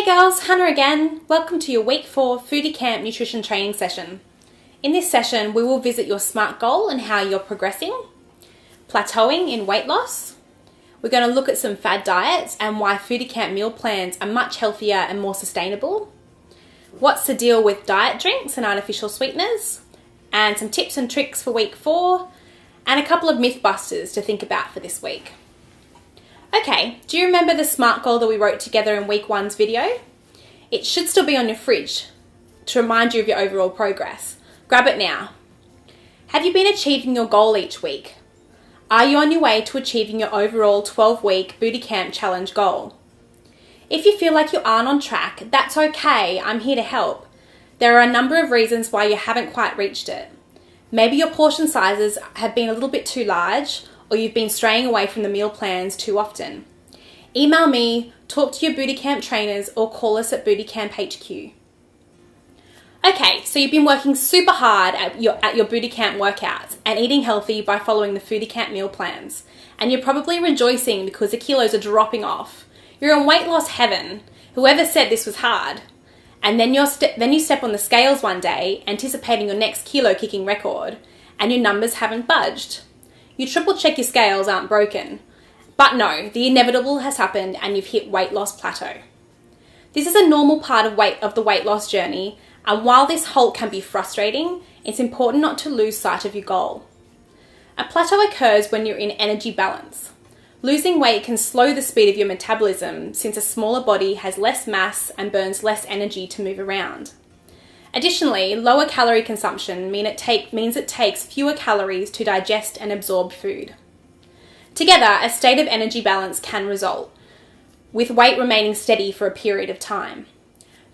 Hey girls, Hannah again. Welcome to your Week 4 Foody Camp Nutrition Training session. In this session, we will visit your SMART goal and how you're progressing, plateauing in weight loss. We're going to look at some fad diets and why Foody Camp meal plans are much healthier and more sustainable. What's the deal with diet drinks and artificial sweeteners, and some tips and tricks for Week 4, and a couple of myth busters to think about for this week. Okay, do you remember the SMART goal that we wrote together in Week 1's video? It should still be on your fridge to remind you of your overall progress. Grab it now. Have you been achieving your goal each week? Are you on your way to achieving your overall 12-week Booty Camp Challenge goal? If you feel like you aren't on track, that's okay, I'm here to help. There are a number of reasons why you haven't quite reached it. Maybe your portion sizes have been a little bit too large, or you've been straying away from the meal plans too often. Email me, talk to your Booty Camp trainers, or call us at Booty Camp HQ. Okay, so you've been working super hard at your Booty Camp workouts and eating healthy by following the Foody Camp meal plans. And you're probably rejoicing because the kilos are dropping off. You're in weight loss heaven. Whoever said this was hard. And then you step on the scales one day, anticipating your next kilo kicking record, and your numbers haven't budged. You triple check your scales aren't broken. But no, the inevitable has happened and you've hit weight loss plateau. This is a normal part of the weight loss journey, and while this halt can be frustrating, it's important not to lose sight of your goal. A plateau occurs when you're in energy balance. Losing weight can slow the speed of your metabolism since a smaller body has less mass and burns less energy to move around. Additionally, lower calorie consumption means it takes fewer calories to digest and absorb food. Together, a state of energy balance can result, with weight remaining steady for a period of time.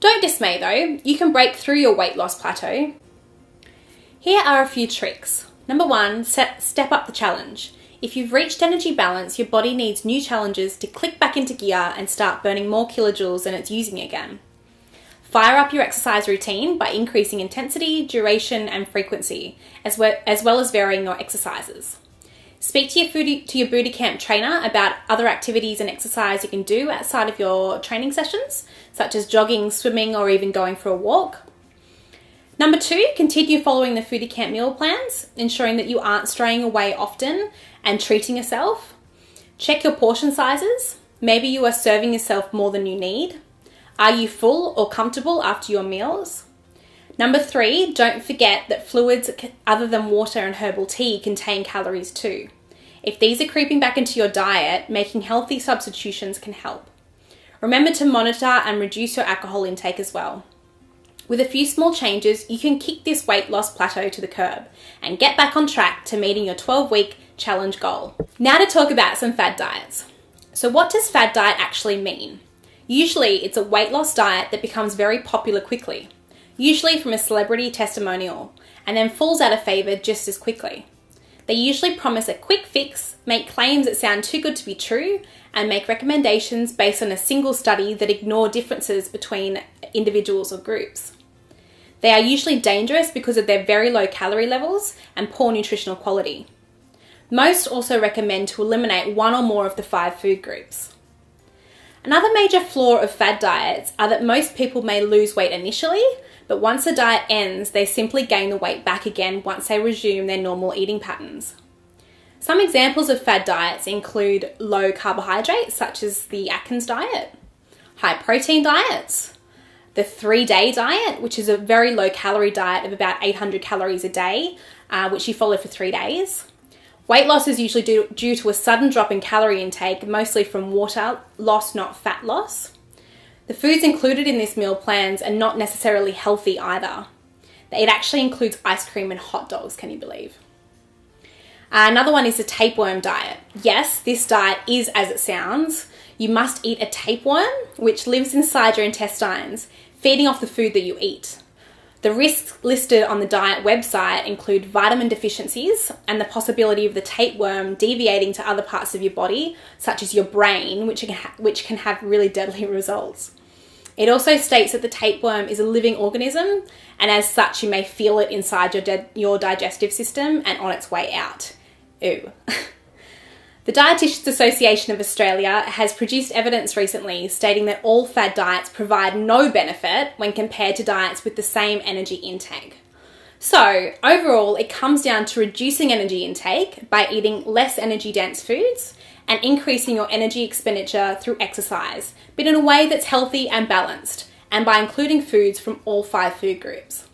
Don't dismay though, you can break through your weight loss plateau. Here are a few tricks. Number 1, step up the challenge. If you've reached energy balance, your body needs new challenges to click back into gear and start burning more kilojoules than it's using again. Fire up your exercise routine by increasing intensity, duration, and frequency, as well as varying your exercises. Speak to your Booty Camp trainer about other activities and exercise you can do outside of your training sessions, such as jogging, swimming, or even going for a walk. Number 2, continue following the Foody Camp meal plans, ensuring that you aren't straying away often and treating yourself. Check your portion sizes. Maybe you are serving yourself more than you need. Are you full or comfortable after your meals? Number 3, don't forget that fluids other than water and herbal tea contain calories too. If these are creeping back into your diet, making healthy substitutions can help. Remember to monitor and reduce your alcohol intake as well. With a few small changes, you can kick this weight loss plateau to the curb and get back on track to meeting your 12-week challenge goal. Now to talk about some fad diets. So what does fad diet actually mean? Usually it's a weight loss diet that becomes very popular quickly, usually from a celebrity testimonial, and then falls out of favour just as quickly. They usually promise a quick fix, make claims that sound too good to be true, and make recommendations based on a single study that ignore differences between individuals or groups. They are usually dangerous because of their very low calorie levels and poor nutritional quality. Most also recommend to eliminate one or more of the 5 food groups. Another major flaw of fad diets are that most people may lose weight initially, but once the diet ends, they simply gain the weight back again once they resume their normal eating patterns. Some examples of fad diets include low carbohydrates, such as the Atkins diet, high protein diets, the 3-day diet, which is a very low calorie diet of about 800 calories a day, which you follow for 3 days. Weight loss is usually due to a sudden drop in calorie intake, mostly from water loss, not fat loss. The foods included in this meal plans are not necessarily healthy either. It actually includes ice cream and hot dogs, can you believe? Another one is the tapeworm diet. Yes, this diet is as it sounds. You must eat a tapeworm, which lives inside your intestines, feeding off the food that you eat. The risks listed on the diet website include vitamin deficiencies and the possibility of the tapeworm deviating to other parts of your body, such as your brain, which can have really deadly results. It also states that the tapeworm is a living organism, and as such you may feel it inside your digestive system and on its way out. Ew. The Dietitians Association of Australia has produced evidence recently stating that all fad diets provide no benefit when compared to diets with the same energy intake. So, overall, it comes down to reducing energy intake by eating less energy-dense foods and increasing your energy expenditure through exercise, but in a way that's healthy and balanced, and by including foods from all 5 food groups.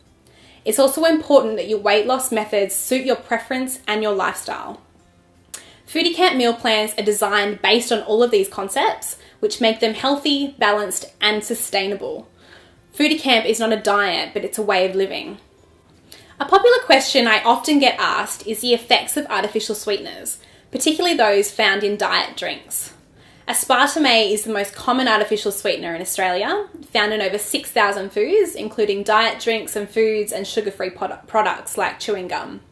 It's also important that your weight loss methods suit your preference and your lifestyle. Foodie Camp meal plans are designed based on all of these concepts, which make them healthy, balanced, and sustainable. Foodie Camp is not a diet, but it's a way of living. A popular question I often get asked is the effects of artificial sweeteners, particularly those found in diet drinks. Aspartame is the most common artificial sweetener in Australia, found in over 6,000 foods, including diet drinks and foods and sugar-free products like chewing gum.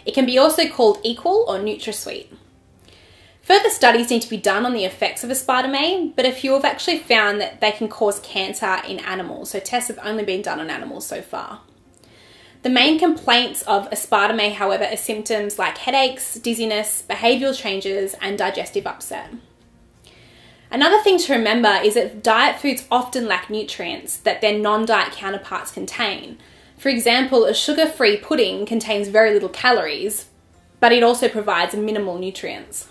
It can be also called Equal or NutraSweet. Further studies need to be done on the effects of aspartame, but a few have actually found that they can cause cancer in animals, so tests have only been done on animals so far. The main complaints of aspartame, however, are symptoms like headaches, dizziness, behavioural changes, and digestive upset. Another thing to remember is that diet foods often lack nutrients that their non-diet counterparts contain. For example, a sugar-free pudding contains very little calories, but it also provides minimal nutrients.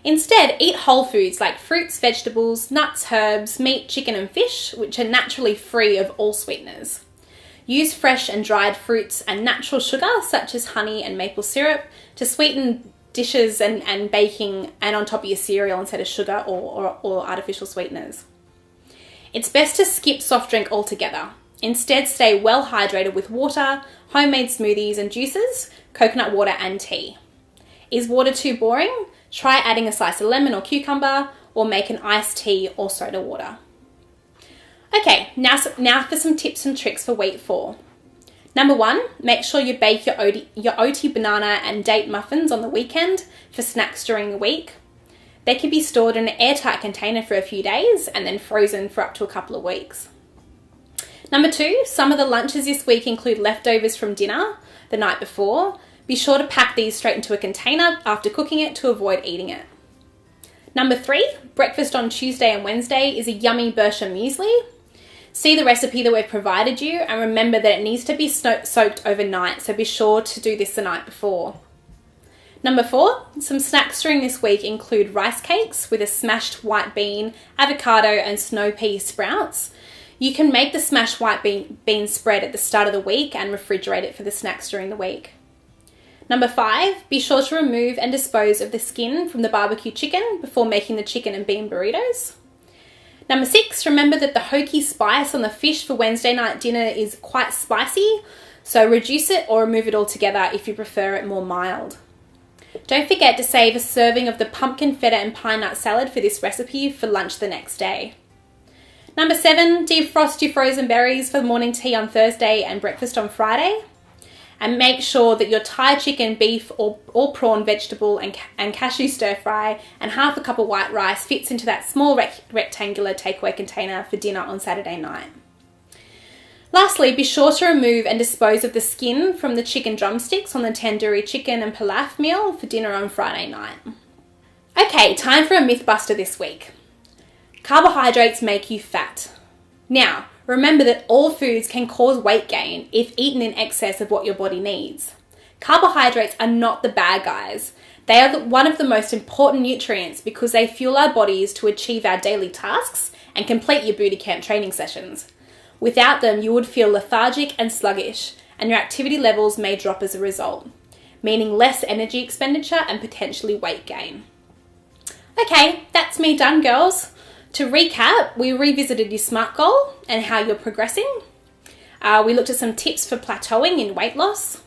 Instead, eat whole foods like fruits, vegetables, nuts, herbs, meat, chicken and fish, which are naturally free of all sweeteners. Use fresh and dried fruits and natural sugar, such as honey and maple syrup, to sweeten dishes and baking and on top of your cereal instead of sugar or artificial sweeteners. It's best to skip soft drink altogether. Instead, stay well hydrated with water, homemade smoothies and juices, coconut water and tea. Is water too boring? Try adding a slice of lemon or cucumber, or make an iced tea or soda water. Okay, now for some tips and tricks for week 4. Number 1, make sure you bake your oaty banana and date muffins on the weekend for snacks during the week. They can be stored in an airtight container for a few days and then frozen for up to a couple of weeks. Number 2, some of the lunches this week include leftovers from dinner the night before. Be sure to pack these straight into a container after cooking it to avoid eating it. Number 3, breakfast on Tuesday and Wednesday is a yummy Bersha muesli. See the recipe that we've provided you and remember that it needs to be soaked overnight, so be sure to do this the night before. Number 4, some snacks during this week include rice cakes with a smashed white bean, avocado and snow pea sprouts. You can make the smashed white bean spread at the start of the week and refrigerate it for the snacks during the week. Number 5, be sure to remove and dispose of the skin from the barbecue chicken before making the chicken and bean burritos. Number 6, remember that the hokey spice on the fish for Wednesday night dinner is quite spicy, so reduce it or remove it altogether if you prefer it more mild. Don't forget to save a serving of the pumpkin feta and pine nut salad for this recipe for lunch the next day. Number 7, defrost your frozen berries for morning tea on Thursday and breakfast on Friday. And make sure that your Thai chicken, beef or prawn vegetable and cashew stir fry and half a cup of white rice fits into that small rectangular takeaway container for dinner on Saturday night. Lastly, be sure to remove and dispose of the skin from the chicken drumsticks on the tandoori chicken and pilaf meal for dinner on Friday night. Okay, time for a mythbuster this week. Carbohydrates make you fat. Now, remember that all foods can cause weight gain if eaten in excess of what your body needs. Carbohydrates are not the bad guys. They are one of the most important nutrients because they fuel our bodies to achieve our daily tasks and complete your booty camp training sessions. Without them, you would feel lethargic and sluggish, and your activity levels may drop as a result, meaning less energy expenditure and potentially weight gain. Okay, that's me done, girls. To recap, we revisited your SMART goal and how you're progressing. We looked at some tips for plateauing in weight loss.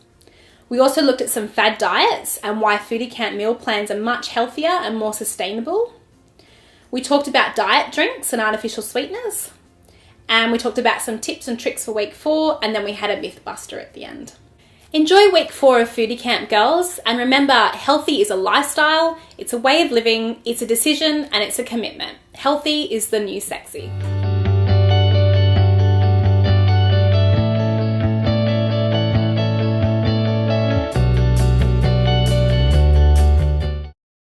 We also looked at some fad diets and why Foodie Camp meal plans are much healthier and more sustainable. We talked about diet drinks and artificial sweeteners. And we talked about some tips and tricks for week 4, and then we had a myth buster at the end. Enjoy week 4 of Foodie Camp, girls, and remember, healthy is a lifestyle, it's a way of living, it's a decision, and it's a commitment. Healthy is the new sexy.